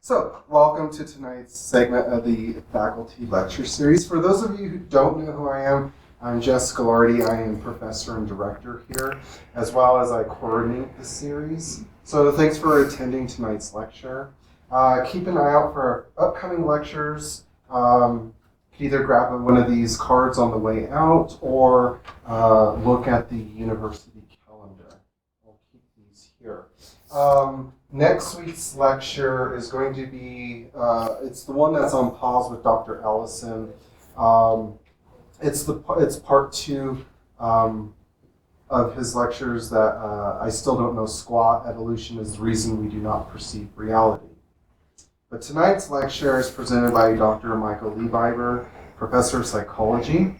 So, welcome to tonight's segment of the faculty lecture series. For those of you who don't know who I am, I'm Jess Scalardi. I am professor and director here, as well as I coordinate the series. So thanks for attending tonight's lecture. Keep an eye out for upcoming lectures. You can either grab one of these cards on the way out or look at the university calendar. I'll keep these here. Next week's lecture is going to be, it's the one that's on pause with Dr. Ellison. It's part two of his lectures that I still don't know squat. Evolution is the reason we do not perceive reality. But tonight's lecture is presented by Dr. Michael Liebhaber, professor of psychology.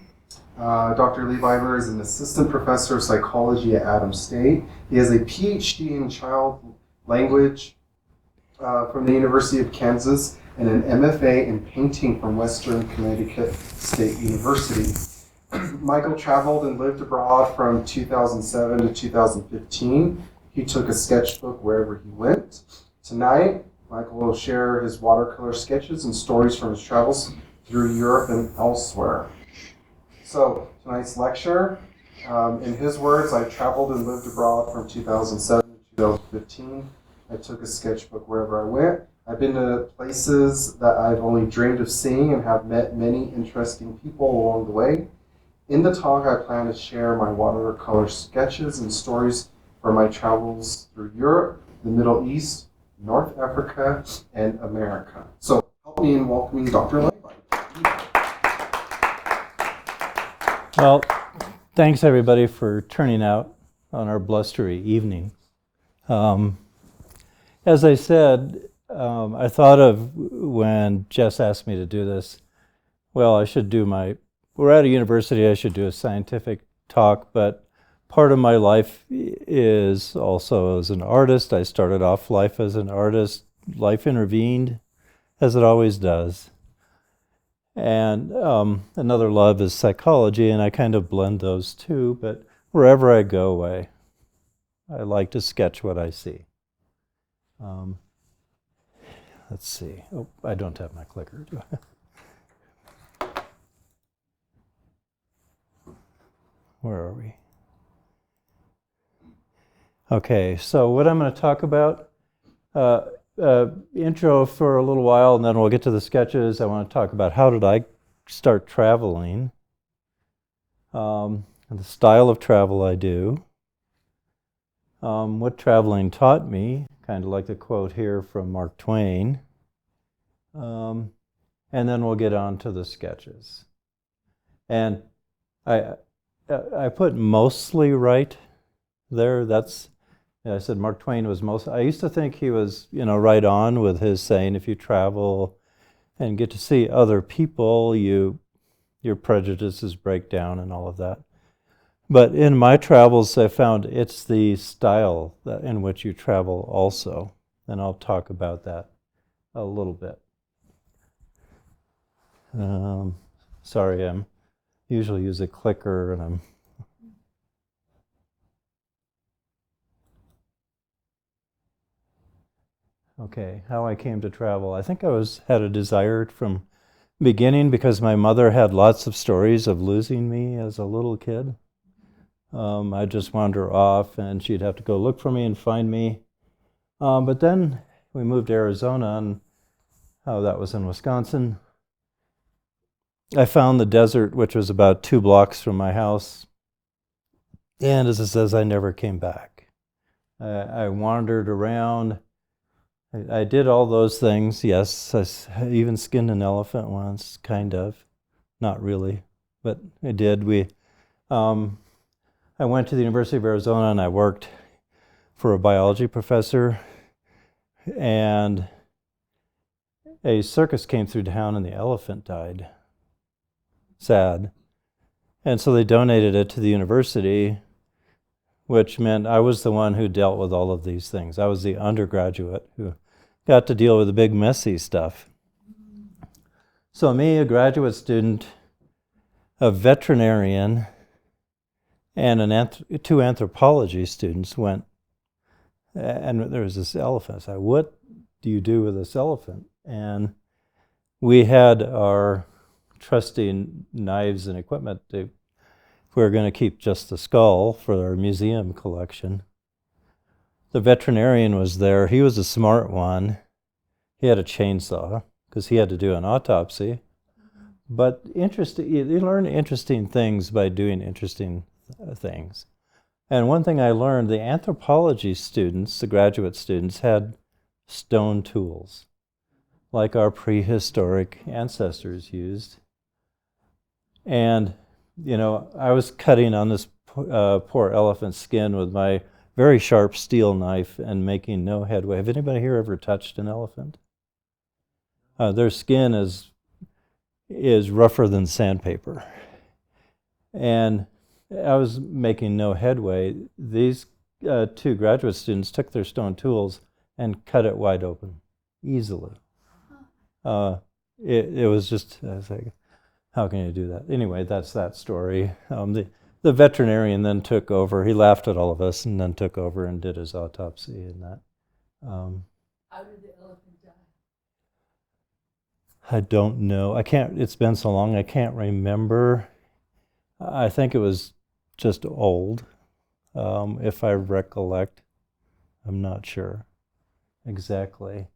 Dr. Liebhaber is an assistant professor of psychology at Adams State. He has a PhD in child language from the University of Kansas and an MFA in painting from Western Connecticut State University. Michael traveled and lived abroad from 2007 to 2015. He took a sketchbook wherever he went. Tonight, Michael will share his watercolor sketches and stories from his travels through Europe and elsewhere. So, tonight's lecture, in his words, I traveled and lived abroad from 2007 to 2015. I took a sketchbook wherever I went. I've been to places that I've only dreamed of seeing and have met many interesting people along the way. In the talk, I plan to share my watercolor sketches and stories from my travels through Europe, the Middle East, North Africa, and America. So, help me in welcoming Dr. Liebhaber. Well, thanks everybody for turning out on our blustery evening. As I said, I thought of when Jess asked me to do this, well, we're at a university, I should do a scientific talk, but part of my life is also as an artist. I started off life as an artist. Life intervened, as it always does. And another love is psychology, and I kind of blend those two, but wherever I go, I like to sketch what I see. Let's see. Oh, I don't have my clicker, do I? Where are we? Okay, so what I'm going to talk about, intro for a little while, and then we'll get to the sketches. I want to talk about how did I start traveling, and the style of travel I do, what traveling taught me, kind of like the quote here from Mark Twain, and then we'll get on to the sketches. And I put mostly right there. I said Mark Twain was I used to think he was, right on with his saying, if you travel and get to see other people, your prejudices break down and all of that. But in my travels, I found it's the style in which you travel also, and I'll talk about that a little bit. Sorry, I usually use a clicker, and I'm okay, how I came to travel. I think I had a desire from beginning because my mother had lots of stories of losing me as a little kid. I'd just wander off and she'd have to go look for me and find me. But then we moved to Arizona, and that was in Wisconsin. I found the desert, which was about 2 blocks from my house. And as it says, I never came back. I wandered around. I did all those things, yes. I even skinned an elephant once, kind of. Not really, but I did. I went to the University of Arizona and I worked for a biology professor, and a circus came through town and the elephant died. Sad. And so they donated it to the university, which meant I was the one who dealt with all of these things. I was the undergraduate who got to deal with the big messy stuff. So me, a graduate student, a veterinarian, and 2 anthropology students went, and there was this elephant. I said, what do you do with this elephant? And we had our trusty knives and equipment. If we were going to keep just the skull for our museum collection. The veterinarian was there. He was a smart one. He had a chainsaw because he had to do an autopsy. But you learn interesting things by doing interesting things. And one thing I learned, the anthropology students, the graduate students, had stone tools, like our prehistoric ancestors used. And, I was cutting on this poor elephant's skin with my very sharp steel knife and making no headway. Have anybody here ever touched an elephant? Their skin is rougher than sandpaper. And I was making no headway. These two graduate students took their stone tools and cut it wide open, easily. It was just, I was like, how can you do that? Anyway, that's that story. The veterinarian then took over. He laughed at all of us and then took over and did his autopsy and that. How did the elephant die? I don't know. It's been so long, I can't remember. I think it was just old, if I recollect. I'm not sure exactly.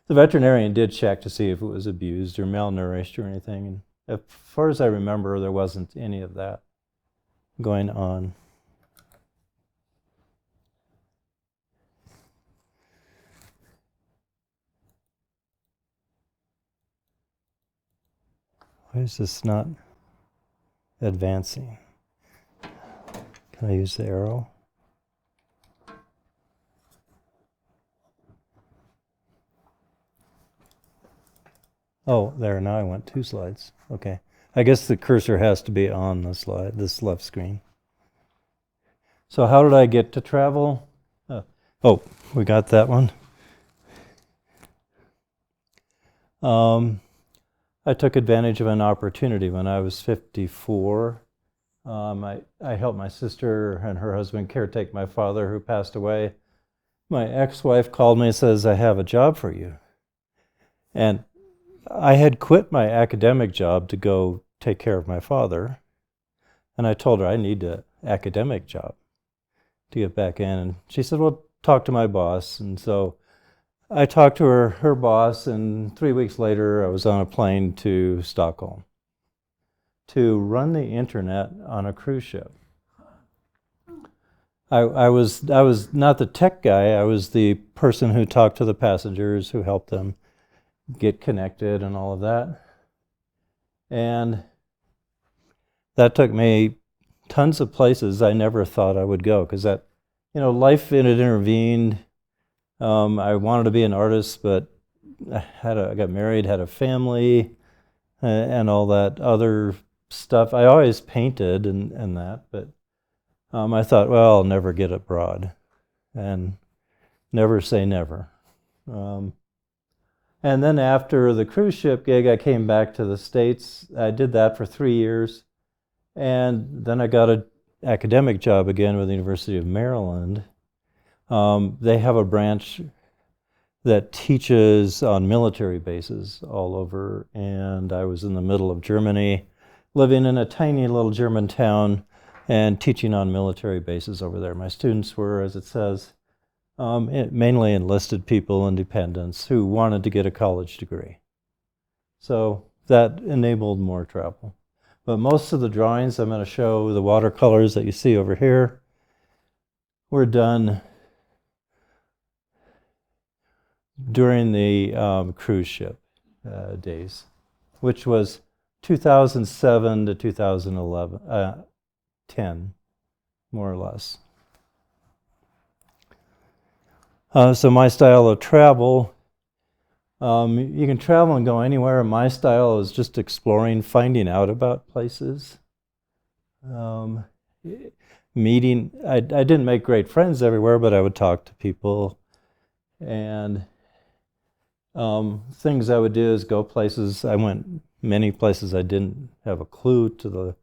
The veterinarian did check to see if it was abused or malnourished or anything. And as far as I remember, there wasn't any of that going on. Why is this not advancing? Can I use the arrow? Oh, there, now I went 2 slides. Okay. I guess the cursor has to be on the slide, this left screen. So how did I get to travel? We got that one. I took advantage of an opportunity when I was 54. I helped my sister and her husband caretake my father, who passed away. My ex-wife called me and says, I have a job for you. And I had quit my academic job to go take care of my father. And I told her I need an academic job to get back in. And she said, well, talk to my boss. And so I talked to her boss, and 3 weeks later I was on a plane to Stockholm to run the internet on a cruise ship. I was not the tech guy. I was the person who talked to the passengers, who helped them get connected and all of that. And that took me tons of places I never thought I would go, because that, life in it intervened. I wanted to be an artist, but I got married, had a family, and all that other stuff. I always painted and that, but I thought, well, I'll never get abroad, and never say never. And then after the cruise ship gig, I came back to the States. I did that for 3 years, and then I got an academic job again with the University of Maryland. They have a branch that teaches on military bases all over, and I was in the middle of Germany, living in a tiny little German town and teaching on military bases over there. My students were, as it says, mainly enlisted people and dependents who wanted to get a college degree. So that enabled more travel. But most of the drawings I'm going to show, the watercolors that you see over here, were done during the cruise ship days, which was 2007 to 2011, 10, more or less. So my style of travel, you can travel and go anywhere. My style is just exploring, finding out about places. Meeting, I didn't make great friends everywhere, but I would talk to people. And things I would do is go places. I went many places I didn't have a clue to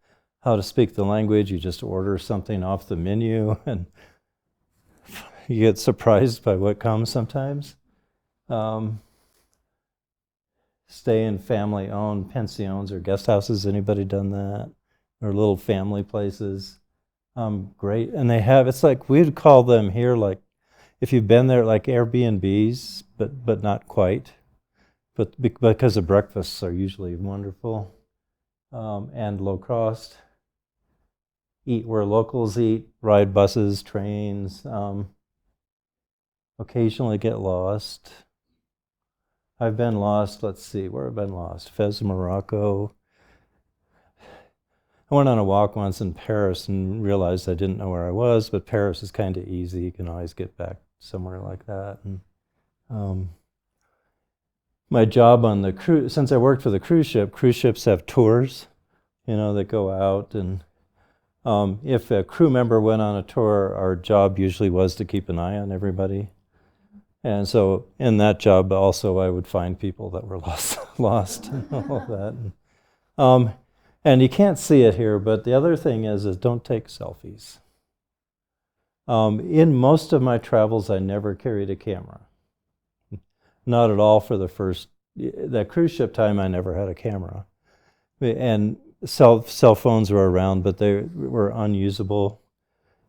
how to speak the language. You just order something off the menu and you get surprised by what comes sometimes. Stay in family-owned pensions or guest houses. Anybody done that? Or little family places. Great. And they have, it's like, we'd call them here, like, if you've been there, like Airbnbs, but not quite. But because the breakfasts are usually wonderful and low cost. Eat where locals eat, ride buses, trains, occasionally get lost. I've been lost, let's see, where have I been lost? Fez, Morocco. I went on a walk once in Paris and realized I didn't know where I was, but Paris is kind of easy. You can always get back somewhere like that. And my job on the cruise, since I worked for the cruise ships have tours, that go out. And if a crew member went on a tour, our job usually was to keep an eye on everybody. And so in that job also I would find people that were lost and all of that. And you can't see it here, but the other thing is don't take selfies. In most of my travels, I never carried a camera. Not at all for that cruise ship time, I never had a camera. And cell phones were around, but they were unusable,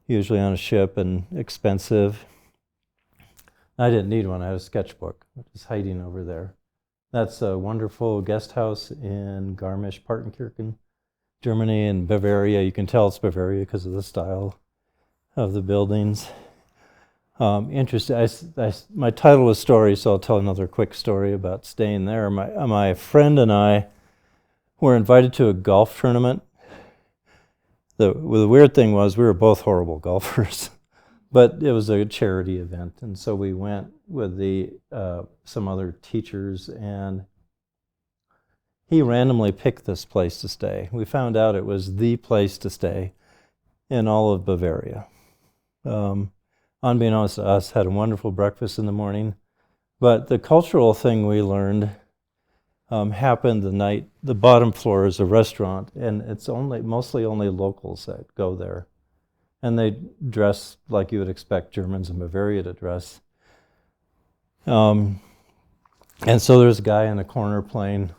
usually on a ship, and expensive. I didn't need one. I had a sketchbook, which is hiding over there. That's a wonderful guest house in Garmisch-Partenkirchen, Germany, and Bavaria. You can tell it's Bavaria because of the style of the buildings. Interesting. My title was story, so I'll tell another quick story about staying there. My friend and I were invited to a golf tournament. The weird thing was we were both horrible golfers. But it was a charity event, and so we went with some other teachers, and he randomly picked this place to stay. We found out it was the place to stay in all of Bavaria. Unbeknownst to us, had a wonderful breakfast in the morning, but the cultural thing we learned happened the night. The bottom floor is a restaurant, and it's mostly only locals that go there. And they dress like you would expect Germans in Bavaria to dress. And so there's a guy in the corner playing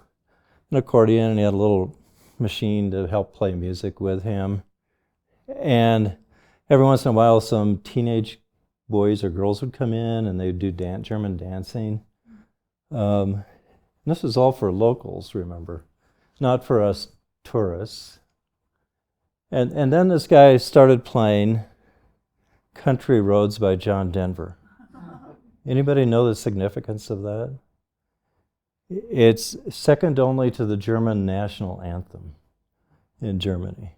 an accordion, and he had a little machine to help play music with him. And every once in a while, some teenage boys or girls would come in, and they'd do German dancing. This is all for locals, remember, not for us tourists. And then this guy started playing Country Roads by John Denver. Anybody know the significance of that? It's second only to the German national anthem in Germany.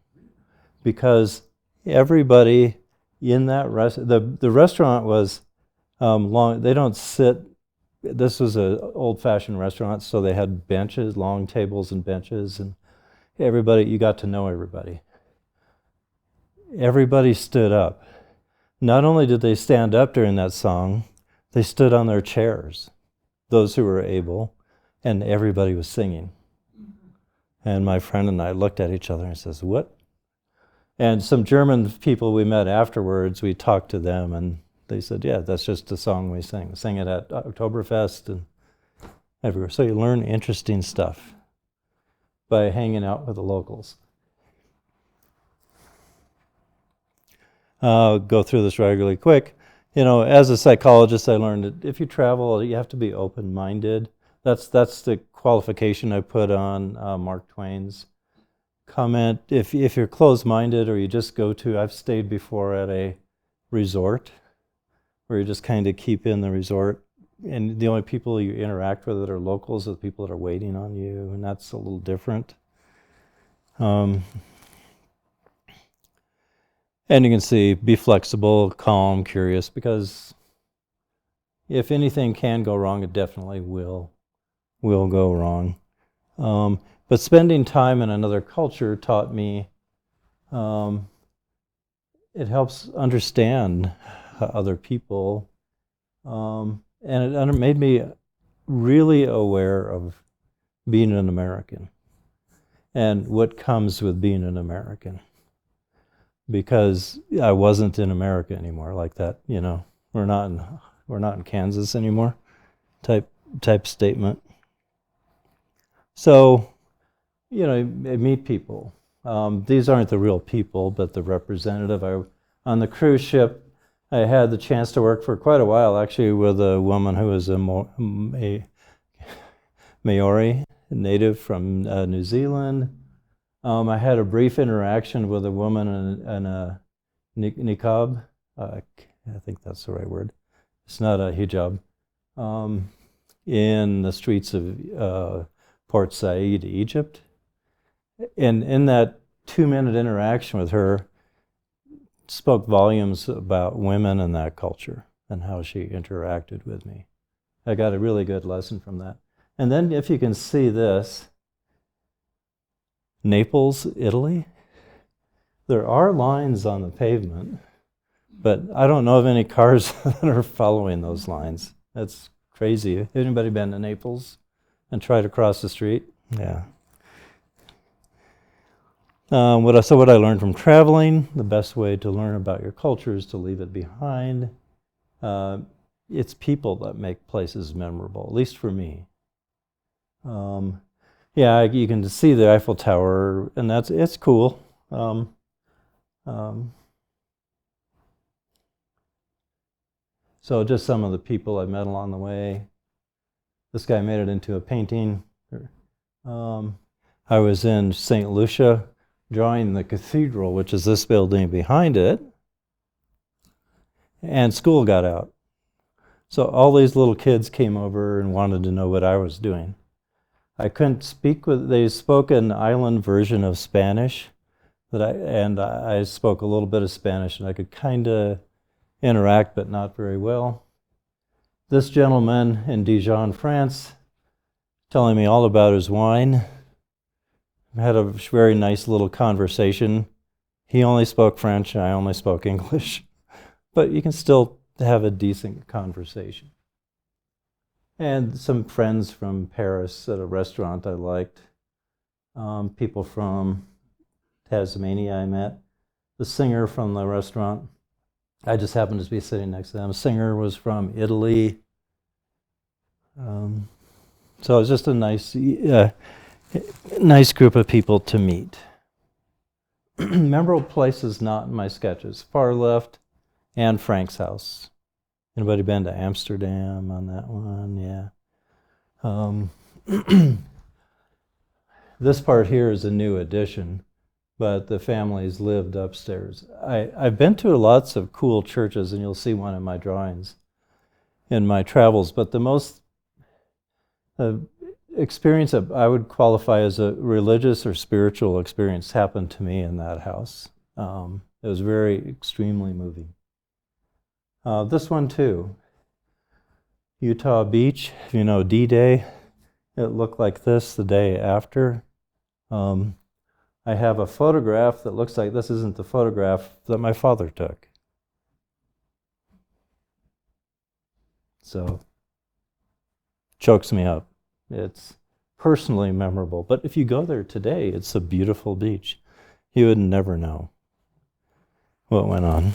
Because everybody in that the restaurant was long, they don't sit, this was an old-fashioned restaurant, so they had benches, long tables and benches, and you got to know everybody. Everybody stood up. Not only did they stand up during that song, they stood on their chairs, those who were able, and everybody was singing. And my friend and I looked at each other and says, "What?" And some German people we met afterwards, we talked to them, and they said, "Yeah, that's just the song we sing. We sing it at Oktoberfest and everywhere." So you learn interesting stuff by hanging out with the locals. I'll go through this regularly quick. As a psychologist, I learned that if you travel, you have to be open-minded. That's the qualification I put on Mark Twain's comment. If you're closed-minded, or you just I've stayed before at a resort where you just kind of keep in the resort, and the only people you interact with that are locals are the people that are waiting on you, and that's a little different. And you can see, be flexible, calm, curious, because if anything can go wrong, it definitely will go wrong. But spending time in another culture taught me it helps understand other people, and it made me really aware of being an American and what comes with being an American. Because I wasn't in America anymore like that, we're not in Kansas anymore type statement. So, I meet people. These aren't the real people, but the representative. On the cruise ship, I had the chance to work for quite a while, actually, with a woman who was a Maori, a native from New Zealand. I had a brief interaction with a woman in a niqab. I think that's the right word. It's not a hijab. In the streets of Port Said, Egypt. And in that 2-minute interaction with her, spoke volumes about women and that culture and how she interacted with me. I got a really good lesson from that. And then if you can see this, Naples, Italy, there are lines on the pavement, but I don't know of any cars that are following those lines. That's crazy. Anybody been to Naples and tried to cross the street? Yeah. What I learned from traveling, the best way to learn about your culture is to leave it behind. It's people that make places memorable, at least for me. You can see the Eiffel Tower, and it's cool. So just some of the people I met along the way. This guy made it into a painting. I was in St. Lucia drawing the cathedral, which is this building behind it, and school got out. So all these little kids came over and wanted to know what I was doing. I couldn't speak they spoke an island version of Spanish, I spoke a little bit of Spanish, and I could kind of interact, but not very well. This gentleman in Dijon, France, telling me all about his wine. I had a very nice little conversation. He only spoke French, I only spoke English. But you can still have a decent conversation. And some friends from Paris at a restaurant I liked. People from Tasmania I met. The singer from the restaurant, I just happened to be sitting next to them. The singer was from Italy. So it was just a nice group of people to meet. Memorable places not in my sketches. Far left, Anne Frank's house. Anybody been to Amsterdam on that one? Yeah. This part here is a new addition, but the families lived upstairs. I've been to lots of cool churches, and you'll see one in my drawings in my travels, but the most experience that I would qualify as a religious or spiritual experience happened to me in that house. It was very extremely moving. This one too, Utah Beach, D-Day, it looked like this the day after. I have a photograph that looks like this isn't the photograph that my father took. So, chokes me up. It's personally memorable, but if you go there today, it's a beautiful beach. You would never know what went on.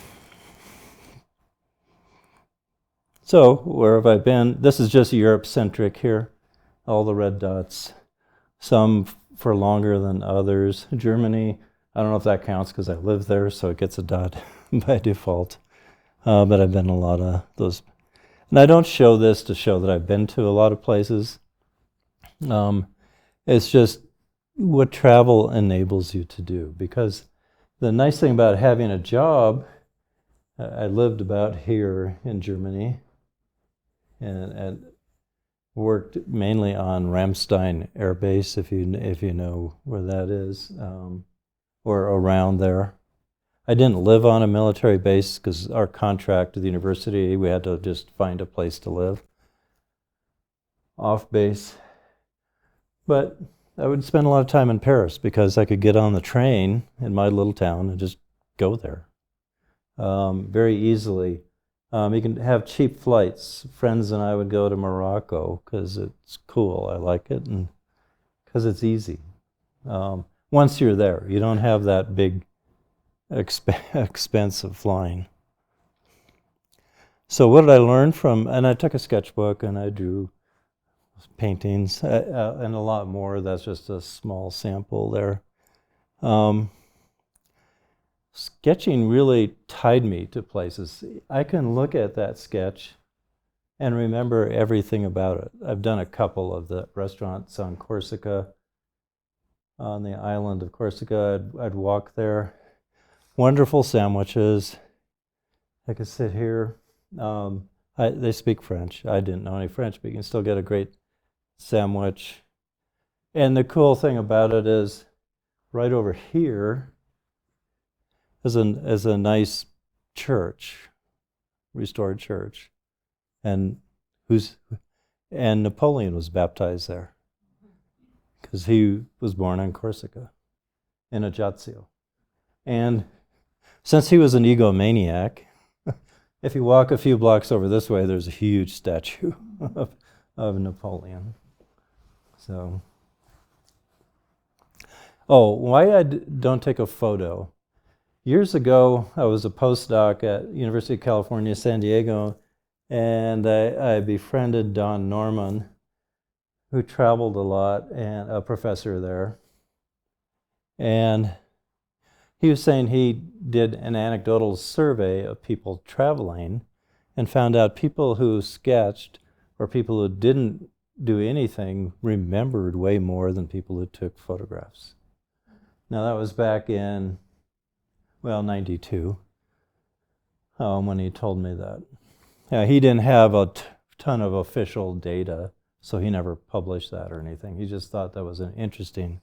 So, where have I been? This is just Europe-centric here, all the red dots. Some for longer than others. Germany, I don't know if that counts because I live there, so it gets a dot by default. But I've been in a lot of those. And I don't show this to show that I've been to a lot of places. It's just what travel enables you to do. Because the nice thing about having a job, I lived about here in Germany and worked mainly on Ramstein Air Base, if you know where that is, or around there. I didn't live on a military base because our contract to the university, we had to just find a place to live off base. But I would spend a lot of time in Paris because I could get on the train in my little town and just go there very easily. You can have cheap flights. Friends and I would go to Morocco because it's cool. I like it, and because it's easy. Once you're there, you don't have that big expense of flying. So what did I learn from, and I took a sketchbook and I drew paintings and a lot more. That's just a small sample there. Sketching really tied me to places. I can look at that sketch and remember everything about it. I've done a couple of the restaurants on Corsica, on the island of Corsica. I'd walk there. Wonderful sandwiches. I could sit here. They speak French. I didn't know any French, but you can still get a great sandwich. And the cool thing about it is, right over here is a nice church, restored church, and Napoleon was baptized there because he was born on Corsica in Ajaccio. And since he was an egomaniac, if you walk a few blocks over this way, there's a huge statue of Napoleon. So, why I don't take a photo. Years ago, I was a postdoc at University of California, San Diego, and I befriended Don Norman, who traveled a lot, and a professor there. And he was saying he did an anecdotal survey of people traveling and found out people who sketched or people who didn't do anything remembered way more than people who took photographs. Now that was back in, 92, when he told me that. He didn't have a ton of official data, so he never published that or anything. He just thought that was an interesting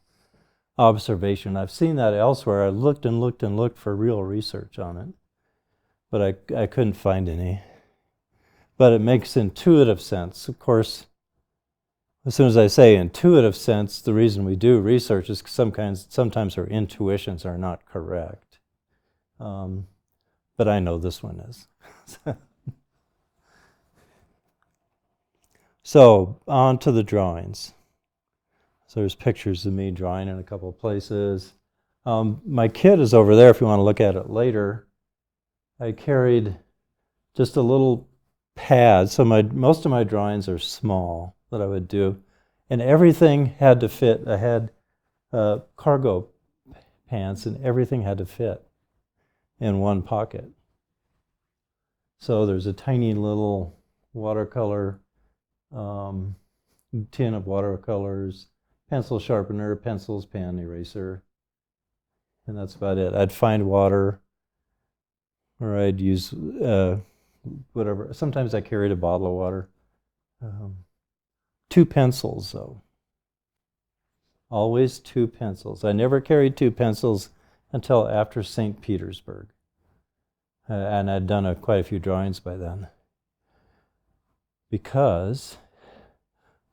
observation. I've seen that elsewhere. I looked and looked and looked for real research on it, but I couldn't find any. But it makes intuitive sense. Of course, as soon as I say intuitive sense, the reason we do research is sometimes our intuitions are not correct. But I know this one is. So, on to the drawings. So there's pictures of me drawing in a couple of places. My kit is over there if you want to look at it later. I carried just a little pad. So most of my drawings are small that I would do. And everything had to fit. I had cargo pants and everything had to fit in one pocket. So there's a tiny little watercolor tin of watercolors, pencil sharpener, pencils, pen, eraser, and that's about it. I'd find water, or I'd use whatever. Sometimes I carried a bottle of water. 2 pencils, though. Always 2 pencils. I never carried 2 pencils until after St. Petersburg. And I'd done quite a few drawings by then. Because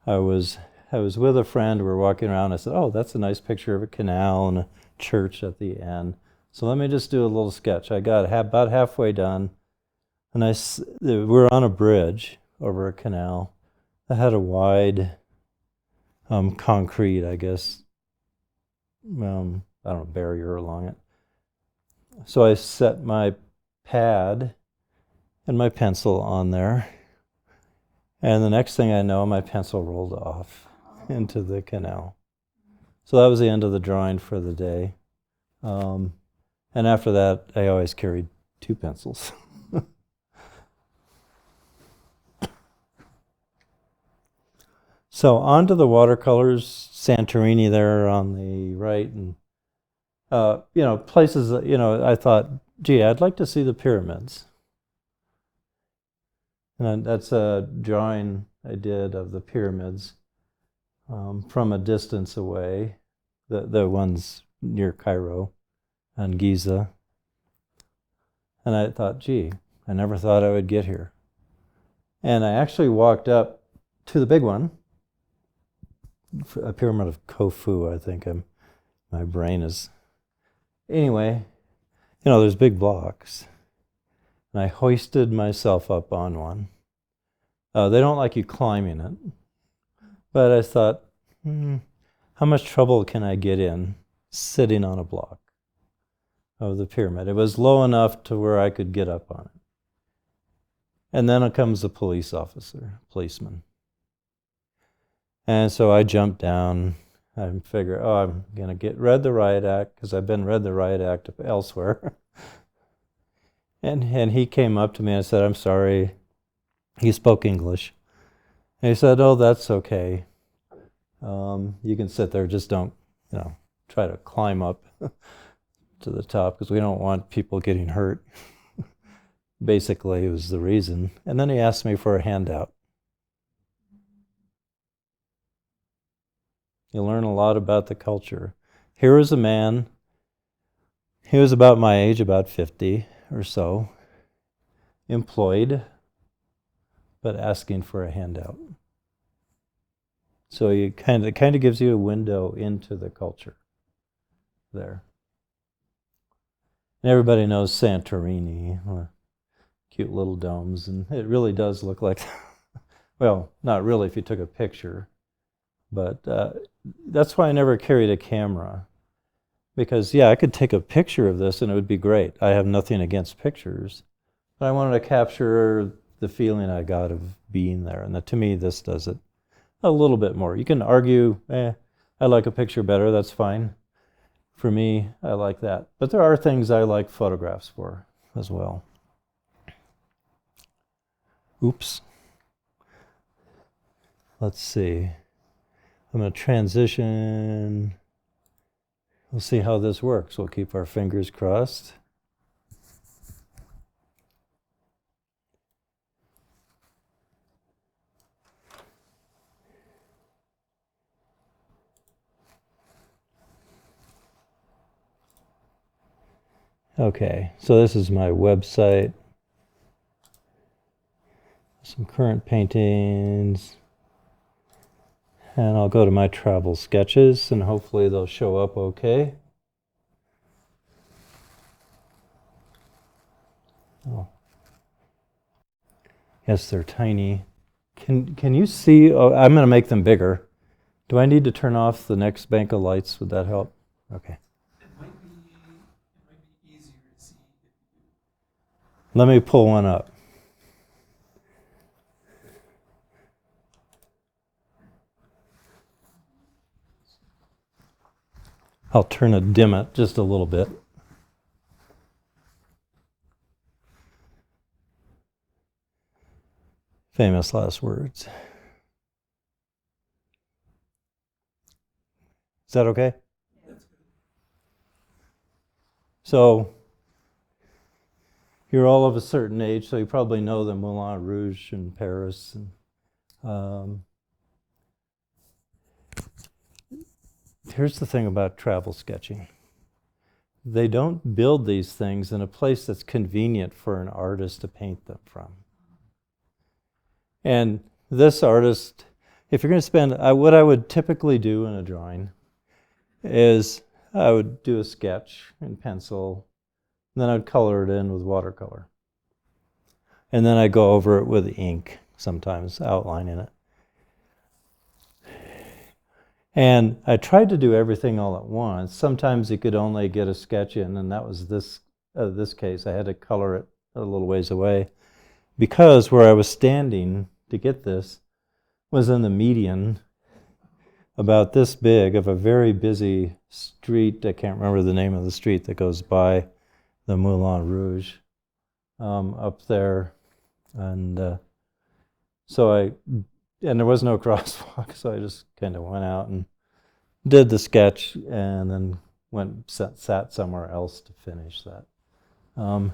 I was with a friend, we were walking around, I said, oh, that's a nice picture of a canal and a church at the end. So let me just do a little sketch. I got about halfway done, and we were on a bridge over a canal that had a wide concrete, I guess, barrier along it. So I set my pad and my pencil on there, and the next thing I know, my pencil rolled off into the canal. So that was the end of the drawing for the day. And after that, I always carried 2 pencils. So on to the watercolors, Santorini there on the right, and places that, I thought, gee, I'd like to see the pyramids. And that's a drawing I did of the pyramids from a distance away, the ones near Cairo and Giza. And I thought, gee, I never thought I would get here. And I actually walked up to the big one, a pyramid of Khufu, I think. My brain is... Anyway, there's big blocks. And I hoisted myself up on one. They don't like you climbing it. But I thought, how much trouble can I get in sitting on a block of the pyramid? It was low enough to where I could get up on it. And then comes a policeman. And so I jumped down. I figure, I'm going to read the riot act, because I've been read the riot act elsewhere. and he came up to me and said, I'm sorry. He spoke English. And he said, oh, that's okay. You can sit there, just don't, try to climb up to the top, because we don't want people getting hurt. Basically, it was the reason. And then he asked me for a handout. You learn a lot about the culture. Here was a man, he was about my age, about 50 or so, employed, but asking for a handout. So it kind of gives you a window into the culture there. And everybody knows Santorini, cute little domes, and it really does look like, well, not really if you took a picture, but that's why I never carried a camera. Because, I could take a picture of this and it would be great. I have nothing against pictures, but I wanted to capture the feeling I got of being there. And to me, this does it a little bit more. You can argue, I like a picture better, that's fine. For me, I like that. But there are things I like photographs for as well. Oops. Let's see. I'm going to transition. We'll see how this works. We'll keep our fingers crossed. Okay, so this is my website. Some current paintings. And I'll go to my travel sketches, and hopefully they'll show up okay. Oh. Yes, they're tiny. Can you see? Oh, I'm going to make them bigger. Do I need to turn off the next bank of lights? Would that help? Okay. It might be easier to see if you do. Let me pull one up. I'll dim it just a little bit. Famous last words. Is that okay? That's good. So, you're all of a certain age, so you probably know the Moulin Rouge in Paris. And, here's the thing about travel sketching. They don't build these things in a place that's convenient for an artist to paint them from. And this artist, if you're going to spend, what I would typically do in a drawing is I would do a sketch in pencil, and then I'd color it in with watercolor. And then I'd go over it with ink, sometimes outlining it. And I tried to do everything all at once. Sometimes you could only get a sketch in, and that was this case. I had to color it a little ways away, because where I was standing to get this was in the median, about this big, of a very busy street. I can't remember the name of the street that goes by the Moulin Rouge up there. And and there was no crosswalk, so I just kind of went out and did the sketch, and then sat somewhere else to finish that. I'll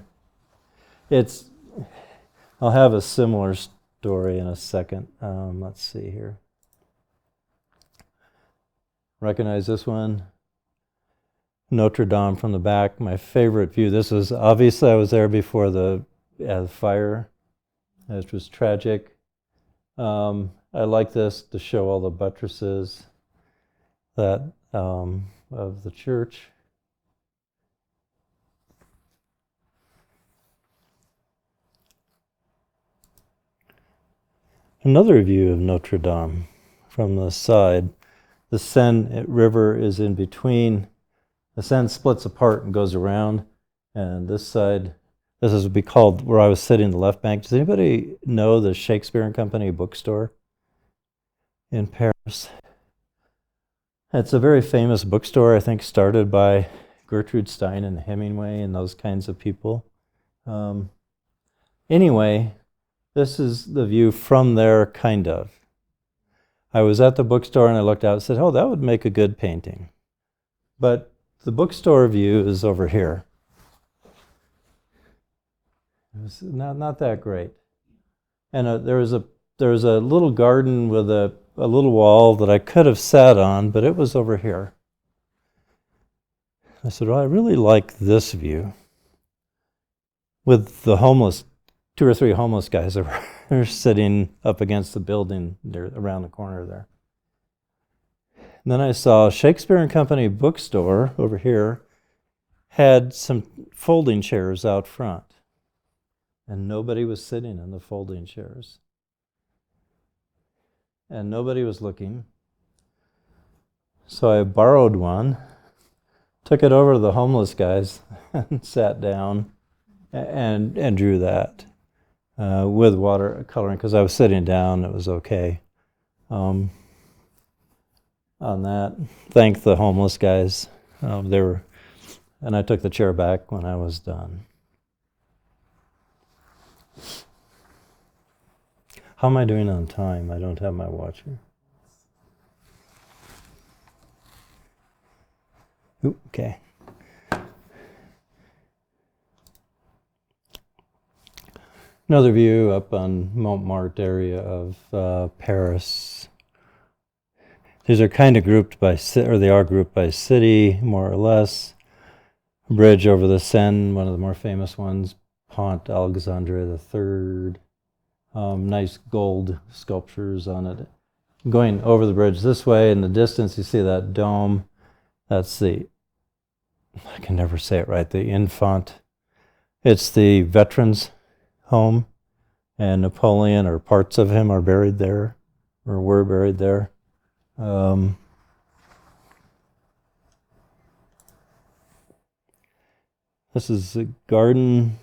have a similar story in a second. Let's see here. Recognize this one? Notre Dame from the back, my favorite view. This was, obviously I was there before the fire, which was tragic. I like this to show all the buttresses of the church. Another view of Notre Dame from the side. The Seine River is in between. The Seine splits apart and goes around, and this side This is would be called where I was sitting, the left bank. Does anybody know the Shakespeare and Company bookstore in Paris? It's a very famous bookstore, I think, started by Gertrude Stein and Hemingway and those kinds of people. Anyway, this is the view from there, kind of. I was at the bookstore and I looked out and said, oh, that would make a good painting. But the bookstore view is over here. It was not that great. And there was a little garden with a little wall that I could have sat on, but it was over here. I said, well, I really like this view with the homeless, 2 or 3 homeless guys that were sitting up against the building there, around the corner there. And then I saw Shakespeare and Company bookstore over here had some folding chairs out front. And nobody was sitting in the folding chairs. And nobody was looking. So I borrowed one, took it over to the homeless guys, and sat down and drew that with watercoloring, because I was sitting down, it was okay. On that, thanked the homeless guys. And I took the chair back when I was done. How am I doing on time? I don't have my watch here. Ooh, okay. Another view up on Montmartre area of Paris. These are kind of grouped by they are grouped by city, more or less. Bridge over the Seine, one of the more famous ones, Pont Alexandre III. Nice gold sculptures on it. Going over the bridge this way, in the distance you see that dome. That's I can never say it right, the Infant. It's the veterans' home, and Napoleon, or parts of him, are buried there, or were buried there. This is a garden.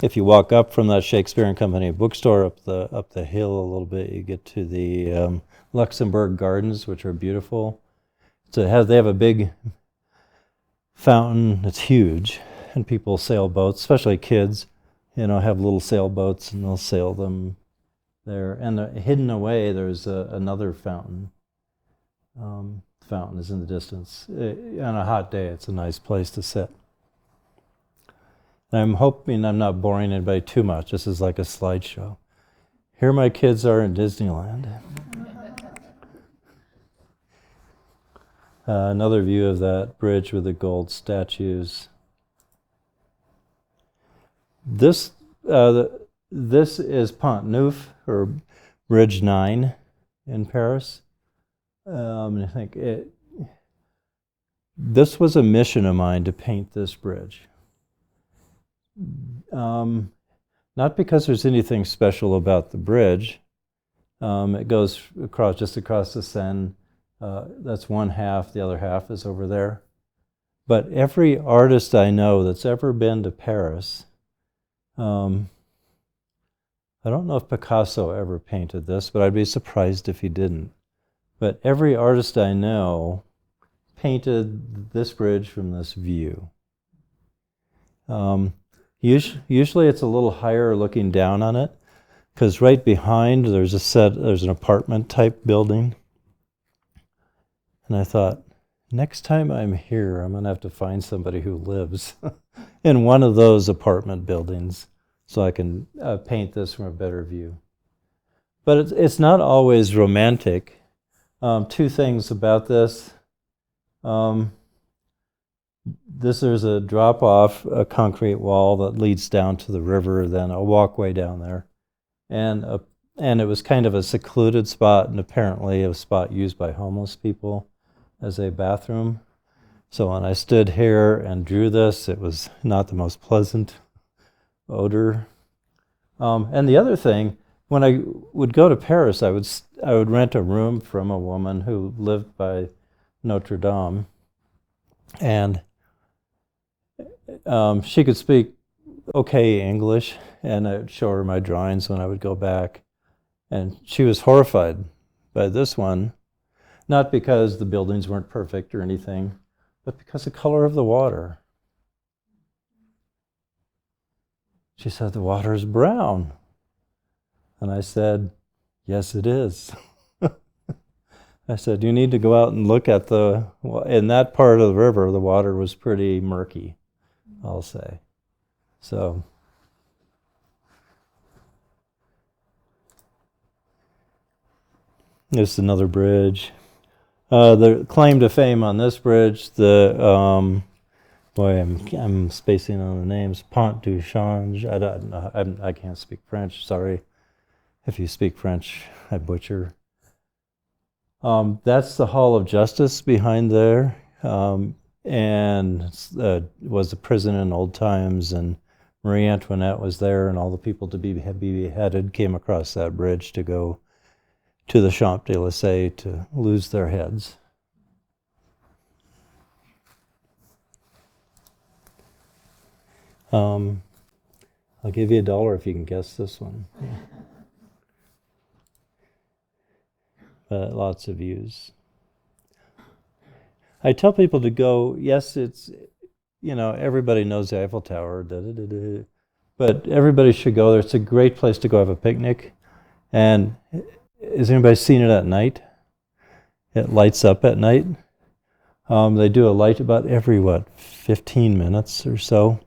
If you walk up from that Shakespeare and Company bookstore up the hill a little bit, you get to the Luxembourg Gardens, which are beautiful. They have a big fountain. It's huge, and people sail boats, especially kids. Have little sailboats, and they'll sail them there. And hidden away, there's another fountain. Fountain is in the distance. On a hot day, it's a nice place to sit. I'm hoping I'm not boring anybody too much. This is like a slideshow. Here my kids are in Disneyland. Another view of that bridge with the gold statues. This is Pont Neuf, or Bridge 9 in Paris. I think this was a mission of mine to paint this bridge. Not because there's anything special about the bridge. It goes just across the Seine. That's one half, the other half is over there. But every artist I know that's ever been to Paris, I don't know if Picasso ever painted this, but I'd be surprised if he didn't. But every artist I know painted this bridge from this view. Usually it's a little higher looking down on it, because right behind there's an apartment type building. And I thought, next time I'm here, I'm going to have to find somebody who lives in one of those apartment buildings so I can paint this from a better view. But it's not always romantic. 2 things about this. There's a drop-off, a concrete wall that leads down to the river, then a walkway down there. And it was kind of a secluded spot, and apparently a spot used by homeless people as a bathroom. So when I stood here and drew this, it was not the most pleasant odor. And the other thing, when I would go to Paris, I would rent a room from a woman who lived by Notre Dame. And she could speak okay English, and I'd show her my drawings when I would go back. And she was horrified by this one, not because the buildings weren't perfect or anything, but because the color of the water. She said, the water is brown. And I said, yes, it is. I said, you need to go out and look at in that part of the river, the water was pretty murky, I'll say. So, this is another bridge. The claim to fame on this bridge, I'm spacing on the names. Pont du Change. I don't know. I can't speak French. Sorry if you speak French. I butcher. That's the Hall of Justice behind there, and was a prison in old times. And Marie Antoinette was there, and all the people to be beheaded came across that bridge to go to the Champs-Élysées to lose their heads. I'll give you $1 if you can guess this one. Lots of views. I tell people to go, yes, it's, everybody knows the Eiffel Tower, but everybody should go there. It's a great place to go have a picnic. And has anybody seen it at night? It lights up at night. They do a light about every, 15 minutes or so.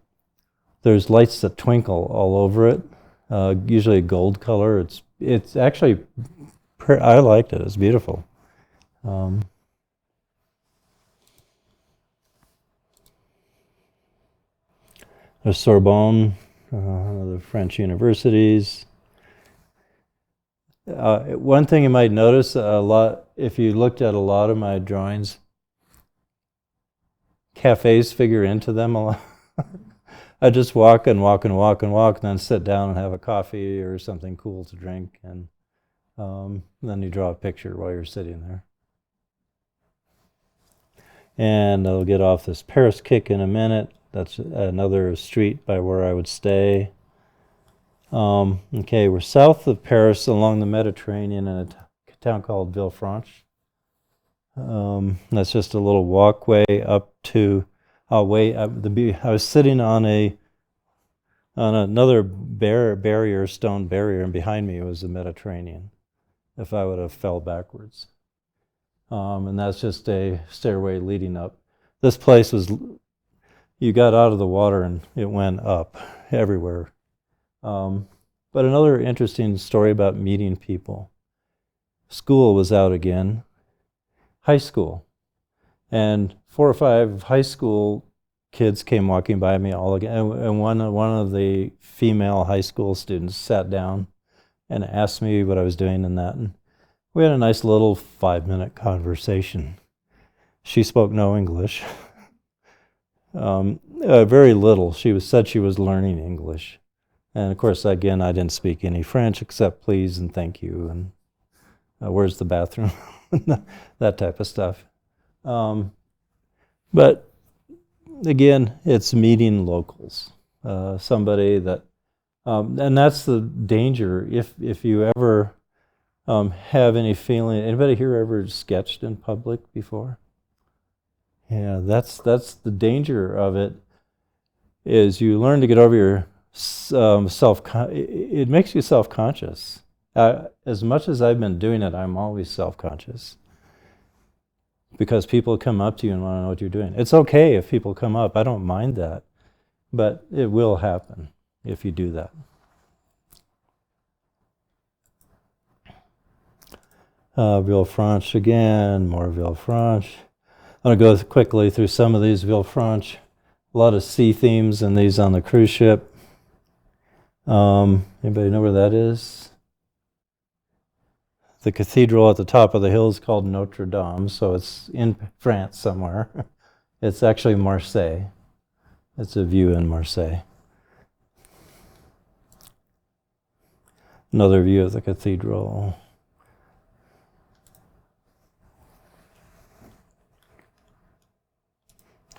There's lights that twinkle all over it, usually a gold color. It's actually, I liked it. It's beautiful. There's Sorbonne, the French universities. One thing you might notice if you looked at a lot of my drawings, cafes figure into them a lot. I just walk and walk and walk and walk, and then sit down and have a coffee or something cool to drink, and then you draw a picture while you're sitting there. And I'll get off this Paris kick in a minute. That's another street by where I would stay. Okay, we're south of Paris along the Mediterranean in a town called Villefranche. That's just a little walkway up to I was sitting on another stone barrier, and behind me was the Mediterranean. If I would have fell backwards, and that's just a stairway leading up. This place you got out of the water and it went up everywhere. But another interesting story about meeting people. School was out again, high school, and 4 or 5 high school kids came walking by me all again, and one of the female high school students sat down and asked me what I was doing in that, and we had a nice little 5-minute conversation. She spoke no English, very little. She said she was learning English, and of course, again, I didn't speak any French except please and thank you and where's the bathroom, that type of stuff. But again, it's meeting locals, somebody that, and that's the danger. If you ever have any feeling, anybody here ever sketched in public before? Yeah, that's the danger of it. Is you learn to get over your it makes you self-conscious. As much as I've been doing it, I'm always self-conscious. Because people come up to you and want to know what you're doing. It's okay if people come up, I don't mind that. But it will happen if you do that. Villefranche again, more Villefranche. I'm going to go quickly through some of these Villefranche. A lot of sea themes in these on the cruise ship. Anybody know where that is? The cathedral at the top of the hill is called Notre Dame, so it's in France somewhere. It's actually Marseille. It's a view in Marseille. Another view of the cathedral.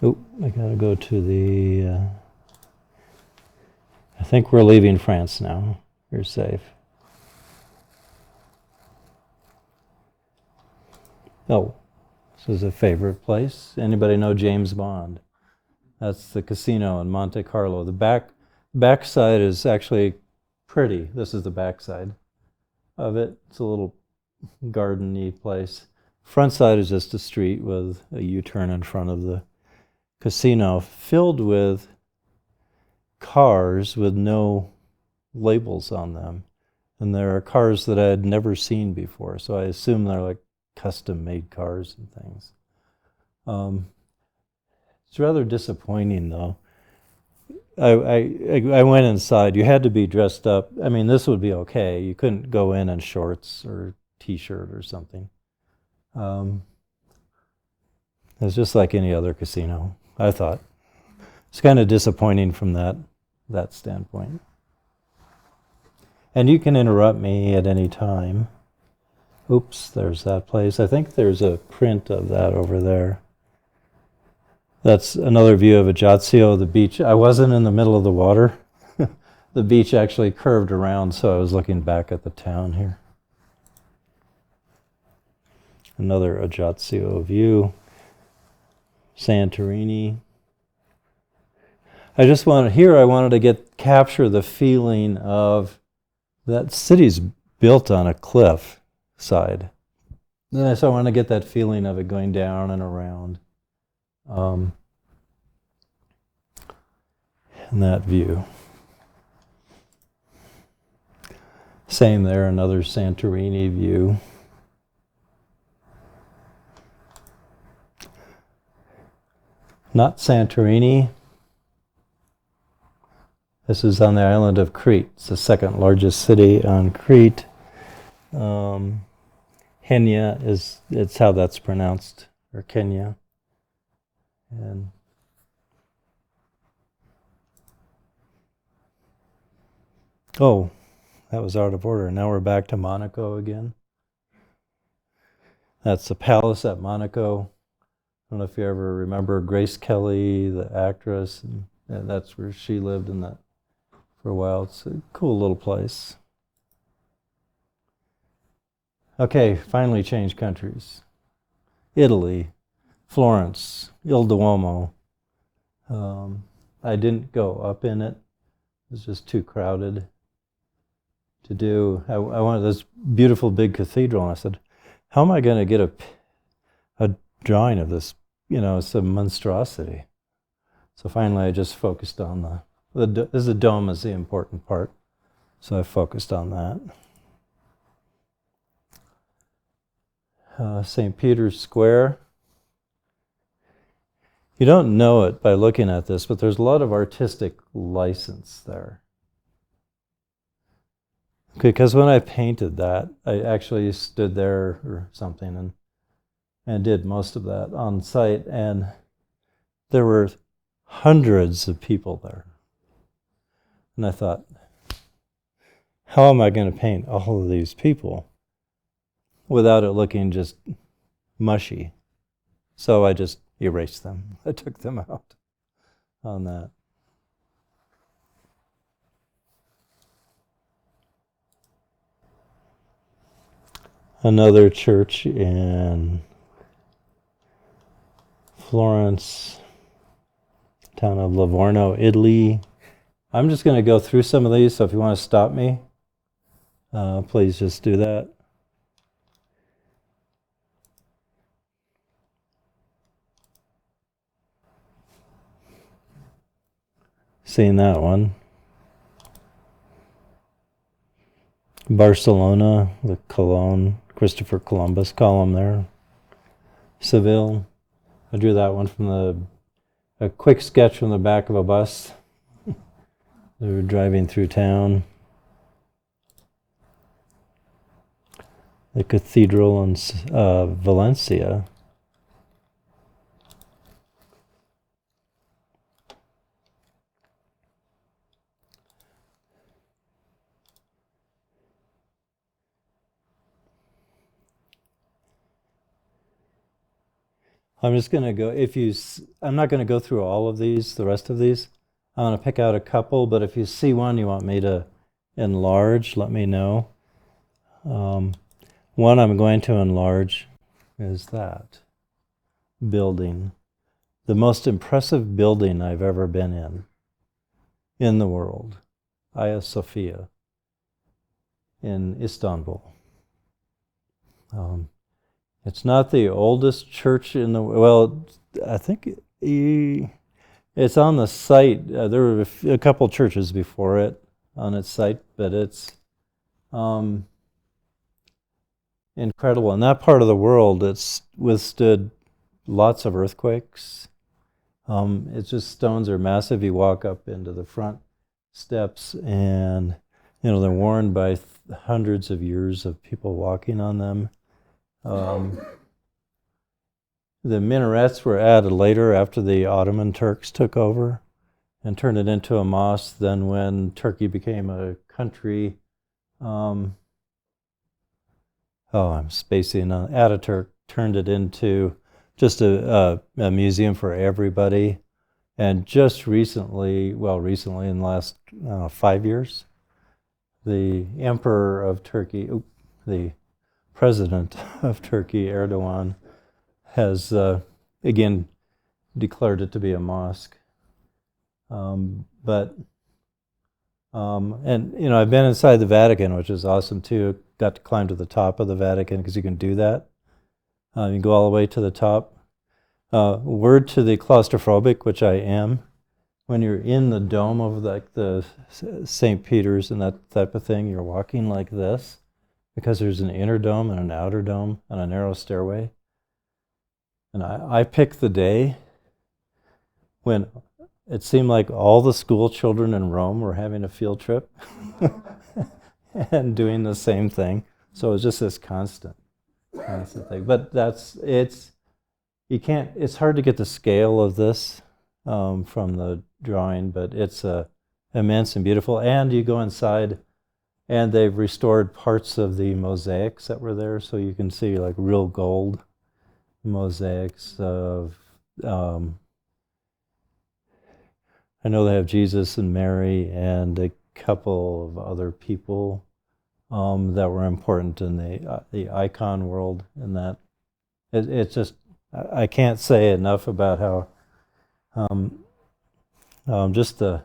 Oh, I gotta go to the. I think we're leaving France now. You're safe. Oh, this is a favorite place. Anybody know James Bond? That's the casino in Monte Carlo. The backside is actually pretty. This is the backside of it. It's a little garden-y place. Front side is just a street with a U-turn in front of the casino, filled with cars with no labels on them. And there are cars that I had never seen before, so I assume they're like custom-made cars and things. It's rather disappointing, though. I went inside. You had to be dressed up. I mean, this would be okay. You couldn't go in shorts or T-shirt or something. It's just like any other casino, I thought. It's kind of disappointing from that standpoint. And you can interrupt me at any time. Oops, there's that place. I think there's a print of that over there. That's another view of Ajaccio, the beach. I wasn't in the middle of the water. The beach actually curved around, so I was looking back at the town here. Another Ajaccio view. Santorini. I wanted to capture the feeling of that city's built on a cliff side. So I want to get that feeling of it going down and around. In that view. Same there, another Santorini view. Not Santorini. This is on the island of Crete. It's the second largest city on Crete. Kenya it's how that's pronounced, or Kenya. And oh, that was out of order. Now we're back to Monaco again. That's the palace at Monaco. I don't know if you ever remember Grace Kelly, the actress, and that's where she lived in that for a while. It's a cool little place. Okay, finally change countries. Italy, Florence, Il Duomo. I didn't go up in it. It was just too crowded to do. I wanted this beautiful big cathedral, and I said, how am I going to get a drawing of this? It's a monstrosity. So finally I just focused on the dome is the important part. So I focused on that. St. Peter's Square. You don't know it by looking at this, but there's a lot of artistic license there. Because when I painted that, I actually stood there or something and did most of that on site, and there were hundreds of people there. And I thought, how am I going to paint all of these people without it looking just mushy? So I just erased them. I took them out on that. Another church in Florence, town of Livorno, Italy. I'm just going to go through some of these, so if you want to stop me, please just do that. Seeing that one. Barcelona, the Cologne, Christopher Columbus column there. Seville, I drew that one from a quick sketch from the back of a bus. They were driving through town. The cathedral in Valencia. I'm just going to go, I'm not going to go through all of these, the rest of these. I'm going to pick out a couple, but if you see one you want me to enlarge, let me know. One I'm going to enlarge is that building. The most impressive building I've ever been in the world. Hagia Sophia in Istanbul. It's not the oldest church in the well. I think it's on the site. There were a couple churches before it on its site, but it's incredible. In that part of the world, it's withstood lots of earthquakes. It's just stones are massive. You walk up into the front steps, and they're worn by hundreds of years of people walking on them. The minarets were added later after the Ottoman Turks took over and turned it into a mosque. Then when Turkey became a country, I'm spacing on, Ataturk turned it into just a museum for everybody. And just recently, in the last 5 years, the Emperor of Turkey, the President of Turkey, Erdogan, has again declared it to be a mosque. And I've been inside the Vatican, which is awesome too. Got to climb to the top of the Vatican because you can do that. You can go all the way to the top. Word to the claustrophobic, which I am, when you're in the dome of the St. Peter's and that type of thing, you're walking like this because there's an inner dome and an outer dome and a narrow stairway. And I picked the day when it seemed like all the school children in Rome were having a field trip and doing the same thing. So it was just this constant thing. But it's hard to get the scale of this from the drawing, but it's immense and beautiful. And you go inside, and they've restored parts of the mosaics that were there, so you can see like real gold mosaics of I know they have Jesus and Mary and a couple of other people that were important in the icon world. And that it's just I can't say enough about how just the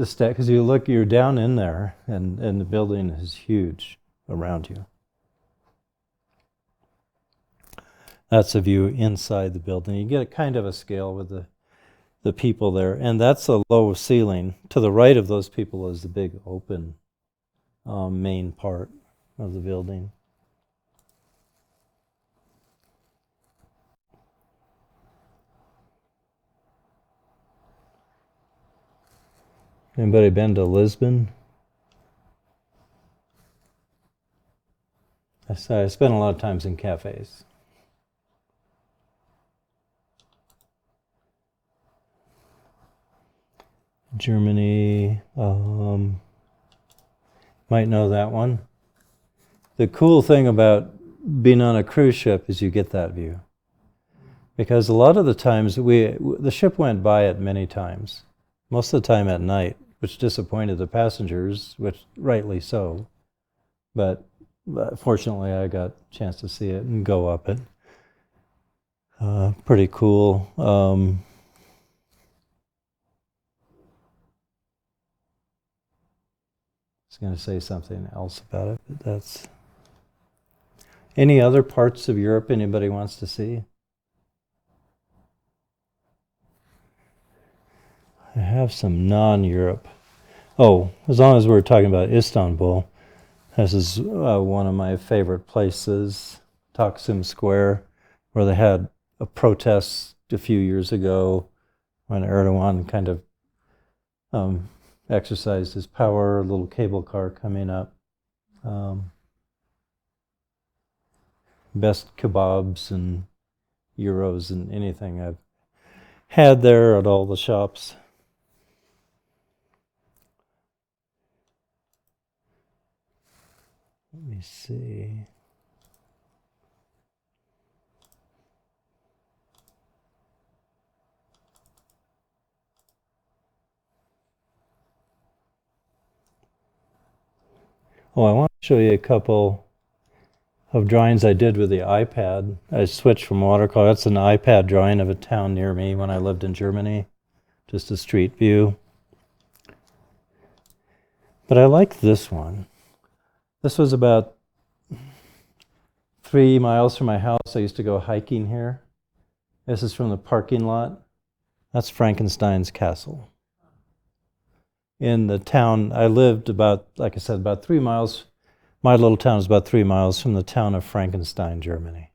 stat, because you're down in there and the building is huge around you. That's a view inside the building. You get kind of a scale with the people there, and that's a low ceiling. To the right of those people is the big open main part of the building. Anybody been to Lisbon? I spent a lot of times in cafes. Germany, might know that one. The cool thing about being on a cruise ship is you get that view. Because a lot of the times, the ship went by it many times, most of the time at night, which disappointed the passengers, which rightly so. But fortunately, I got a chance to see it and go up it. Pretty cool. I was going to say something else about it, but that's... Any other parts of Europe anybody wants to see? I have some non-Europe. Oh, as long as we're talking about Istanbul, this is one of my favorite places, Taksim Square, where they had a protest a few years ago when Erdogan kind of exercised his power, a little cable car coming up. Best kebabs and gyros and anything I've had there at all the shops. Let me see. Oh, I want to show you a couple of drawings I did with the iPad. I switched from watercolor. That's an iPad drawing of a town near me when I lived in Germany, just a street view. But I like this one. This was about 3 miles from my house. I used to go hiking here. This is from the parking lot. That's Frankenstein's castle. In the town, I lived about, like I said, about 3 miles. My little town is about 3 miles from the town of Frankenstein, Germany.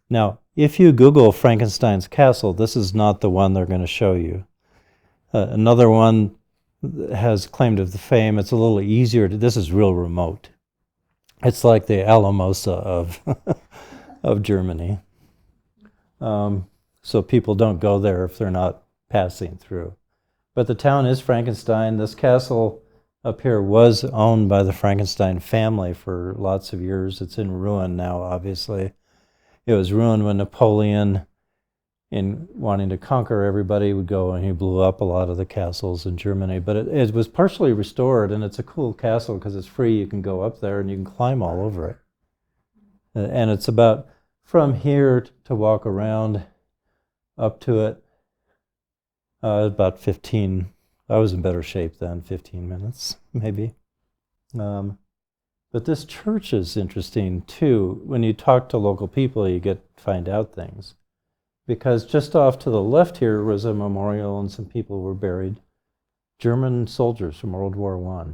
Now, if you Google Frankenstein's castle, this is not the one they're going to show you. Another one has claim to the fame. It's a little easier. This is real remote. It's like the Alamosa of of Germany. So people don't go there if they're not passing through. But the town is Frankenstein. This castle up here was owned by the Frankenstein family for lots of years. It's in ruin now, obviously. It was ruined when Napoleon, in wanting to conquer everybody, would go and he blew up a lot of the castles in Germany. But it was partially restored, and it's a cool castle because it's free. You can go up there and you can climb all over it. And it's about from here to walk around up to it, about 15. I was in better shape then, 15 minutes maybe. But this church is interesting too. When you talk to local people, you find out things. Because just off to the left here was a memorial and some people were buried. German soldiers from World War I.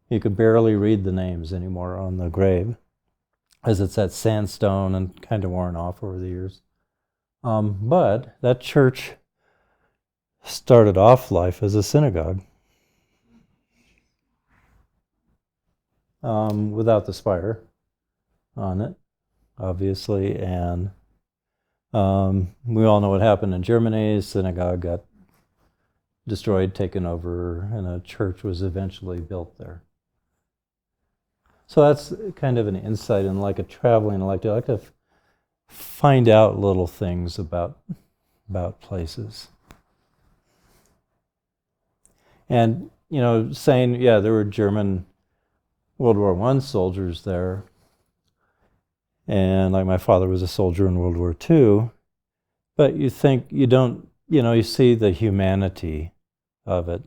You could barely read the names anymore on the grave, as it's that sandstone and kind of worn off over the years. But that church started off life as a synagogue. Without the spire on it, obviously, and we all know what happened in Germany. Synagogue got destroyed, taken over, and a church was eventually built there. So that's kind of an insight in like a traveling. I like to find out little things about places. And, saying, yeah, there were German World War I soldiers there. And like my father was a soldier in World War II. But you think, you see the humanity of it.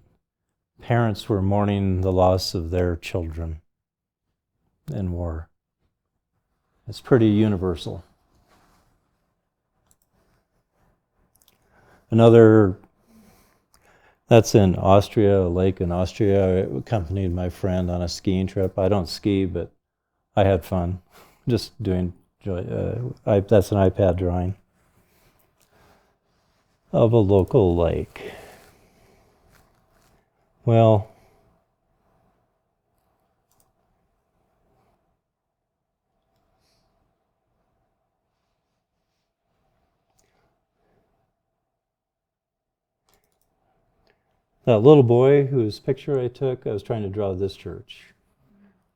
Parents were mourning the loss of their children in war. It's pretty universal. That's in Austria, a lake in Austria. I accompanied my friend on a skiing trip. I don't ski, but I had fun just doing, that's an iPad drawing of a local lake. Well, that little boy whose picture I took, I was trying to draw this church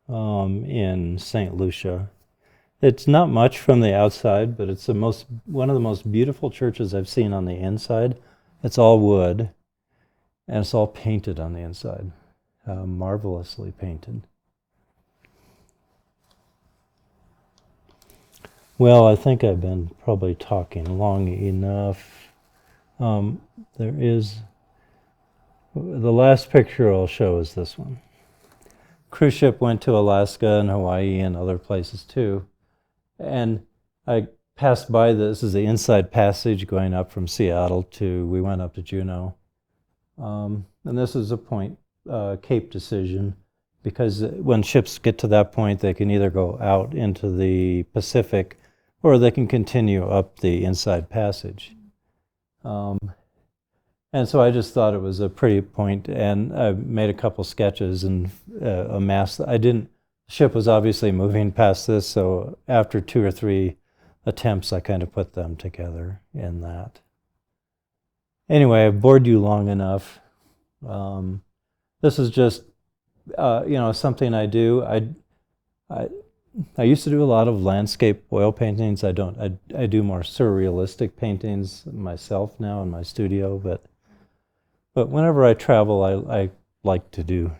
in St. Lucia. It's not much from the outside, but it's one of the most beautiful churches I've seen on the inside. It's all wood, and it's all painted on the inside, marvelously painted. Well, I think I've been probably talking long enough. The last picture I'll show is this one. Cruise ship went to Alaska and Hawaii and other places too. And I passed by this is the inside passage going up from Seattle we went up to Juneau. And this is a point, Cape Decision, because when ships get to that point, they can either go out into the Pacific or they can continue up the inside passage. And so I just thought it was a pretty point, and I made a couple sketches and a mass. The ship was obviously moving past this, so after 2 or 3 attempts, I kind of put them together in that. Anyway, I've bored you long enough. This is just, something I do. I used to do a lot of landscape oil paintings. I do more surrealistic paintings myself now in my studio, but whenever I travel, I like to do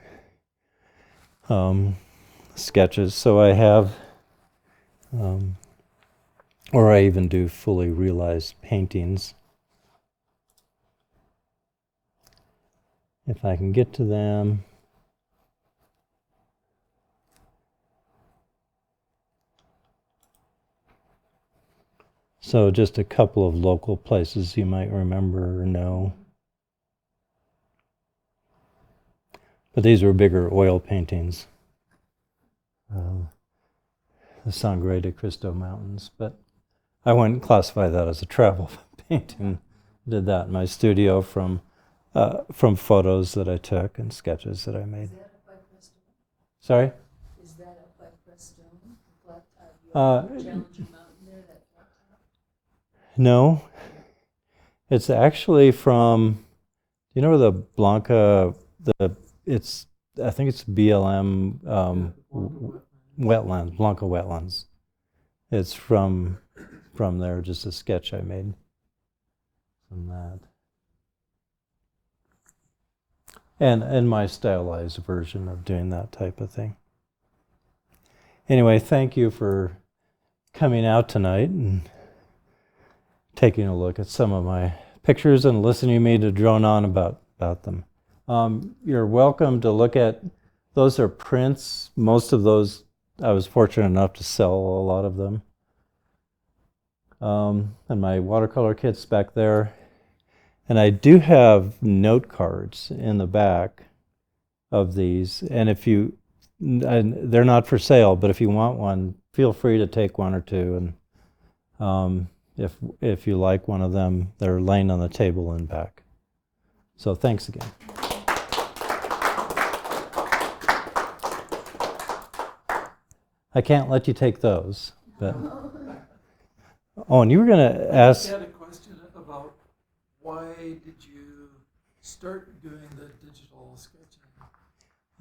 sketches. So I have, or I even do fully realized paintings. If I can get to them. So just a couple of local places you might remember or know. But these were bigger oil paintings. The Sangre de Cristo Mountains. But I wouldn't classify that as a travel painting. Did that in my studio from photos that I took and sketches that I made. Is that up by Preston? Sorry? Is that up by Preston? The flat Uh, Challenger Mountain there, that flat top? No. It's actually from, you know where the Blanca, I think it's BLM wetlands, Blanca wetlands. It's from there, just a sketch I made from that. And my stylized version of doing that type of thing. Anyway, thank you for coming out tonight and taking a look at some of my pictures and listening to me to drone on about them. You're welcome to look at, those are prints. Most of those, I was fortunate enough to sell a lot of them. And my watercolor kit's back there. And I do have note cards in the back of these. And they're not for sale, but if you want one, feel free to take one or two. And if you like one of them, they're laying on the table in back. So thanks again. I can't let you take those, but oh, and you were going to ask. I had a question about why did you start doing the digital sketching?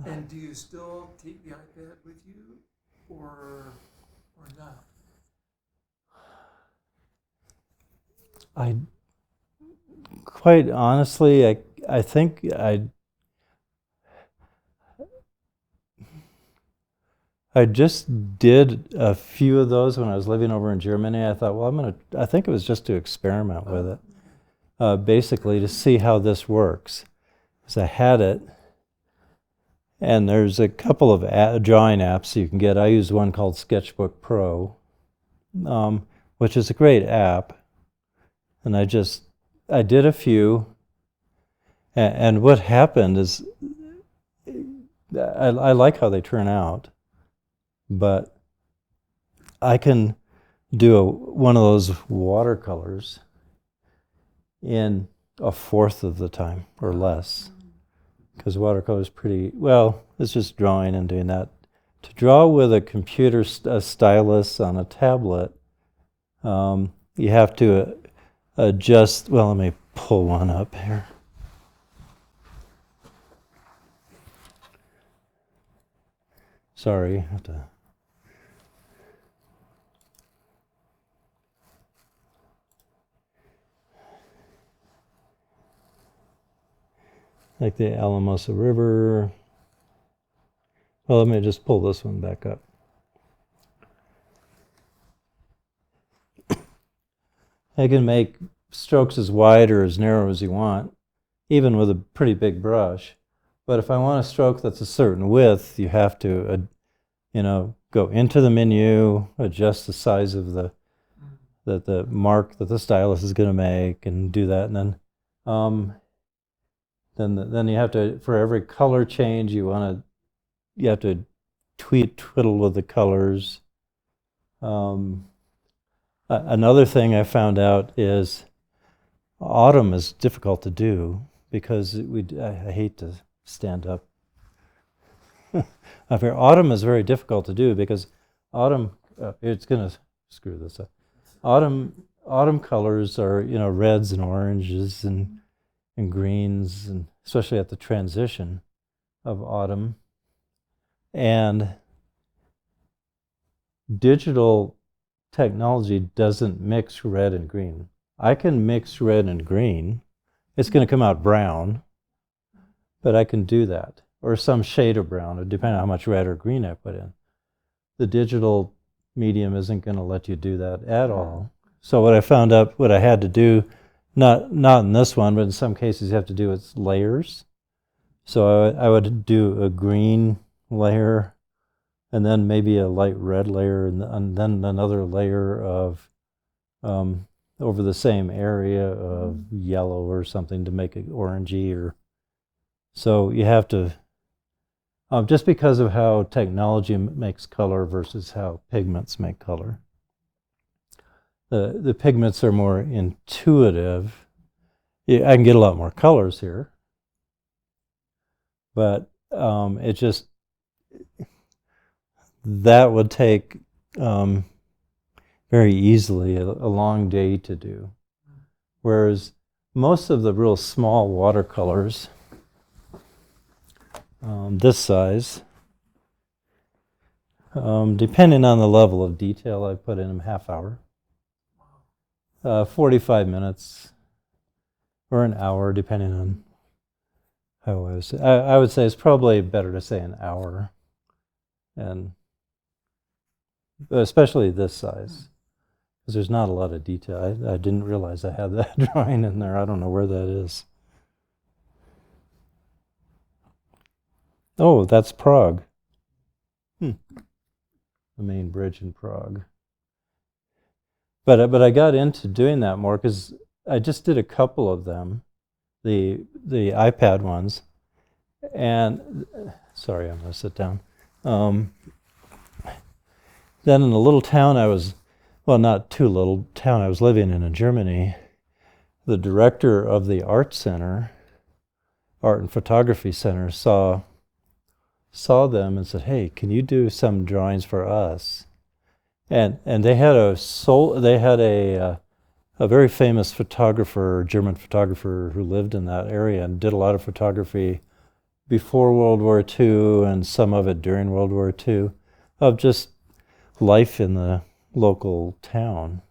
And do you still take the iPad with you or not? I quite honestly, I think I just did a few of those when I was living over in Germany. I thought, well, I think it was just to experiment with it, basically to see how this works. So I had it, and there's a couple of drawing apps you can get. I use one called Sketchbook Pro, which is a great app. And I did a few, and what happened is, I like how they turn out, but I can do one of those watercolors in a fourth of the time or less, because watercolor is it's just drawing and doing that. To draw with a computer a stylus on a tablet, you have to adjust. Well, let me pull one up here. Sorry, I have to. Like the Alamosa River. Well, let me just pull this one back up. I can make strokes as wide or as narrow as you want, even with a pretty big brush. But if I want a stroke that's a certain width, you have to, go into the menu, adjust the size of the mark that the stylus is going to make, and do that. And then you have to, for every color change, you have to twiddle with the colors. Another thing I found out is autumn is difficult to do because I hate to stand up. Up here, autumn is very difficult to do because autumn, it's going to screw this up. Autumn colors are, reds and oranges and greens, and especially at the transition of autumn. And digital technology doesn't mix red and green. I can mix red and green. It's going to come out brown, but I can do that. or some shade of brown, depending on how much red or green I put in. The digital medium isn't going to let you do that at all. So what I found out, what I had to do, not in this one, but in some cases you have to do with layers. So I would do a green layer, and then maybe a light red layer, and then another layer of over the same area of yellow or something to make it orangey. Or so you have to, just because of how technology makes color versus how pigments make color. The pigments are more intuitive. Yeah, I can get a lot more colors here, but it just, that would take very easily a long day to do. Whereas most of the real small watercolors, this size, depending on the level of detail, I put in a half hour, 45 minutes, or an hour, depending on how I would say it's probably better to say an hour, and especially this size, because there's not a lot of detail. I didn't realize I had that drawing in there. I don't know where that is. Oh, that's Prague. The main bridge in Prague. But I got into doing that more because I just did a couple of them, the iPad ones, and sorry, I'm going to sit down. Then in a little town not too little town I was living in Germany, the director of the art center, art and photography center, saw them and said, "Hey, can you do some drawings for us?" And they had a very famous photographer, German photographer, who lived in that area and did a lot of photography before World War II and some of it during World War II, of just life in the local town.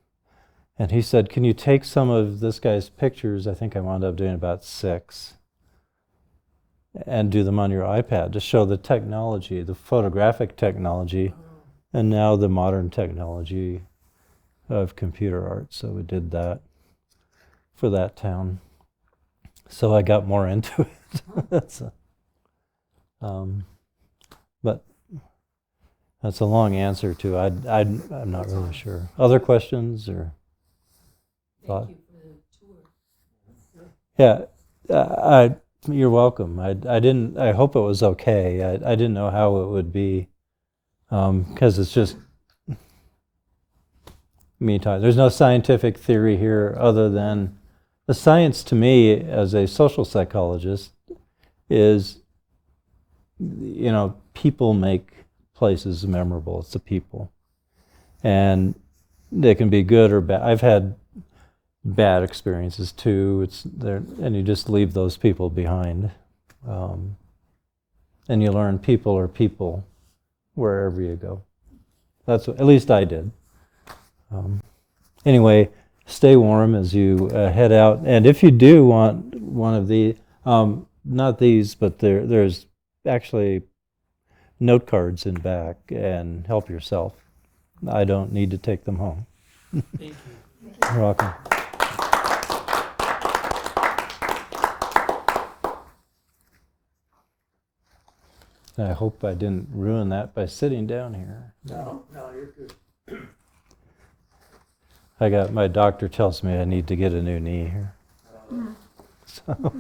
And he said, "Can you take some of this guy's pictures?" I think I wound up doing about 6, and do them on your iPad to show the technology, the photographic technology, and now the modern technology of computer art. So we did that for that town. So I got more into it. But that's a long answer to. I'm not really sure. Other questions or thought? Thank you for the tour. Yeah, you're welcome. I hope it was okay. I didn't know how it would be, because it's just me talking. There's no scientific theory here other than the science to me as a social psychologist is, people make places memorable. It's the people. And they can be good or bad. I've had bad experiences too. It's there, and you just leave those people behind. And you learn people are people wherever you go. That's what, at least I did. Anyway, stay warm as you head out. And if you do want one of the, not these, but there's actually note cards in back, and help yourself. I don't need to take them home. Thank you. You're welcome. I hope I didn't ruin that by sitting down here. No, you're good. My doctor tells me I need to get a new knee here. So.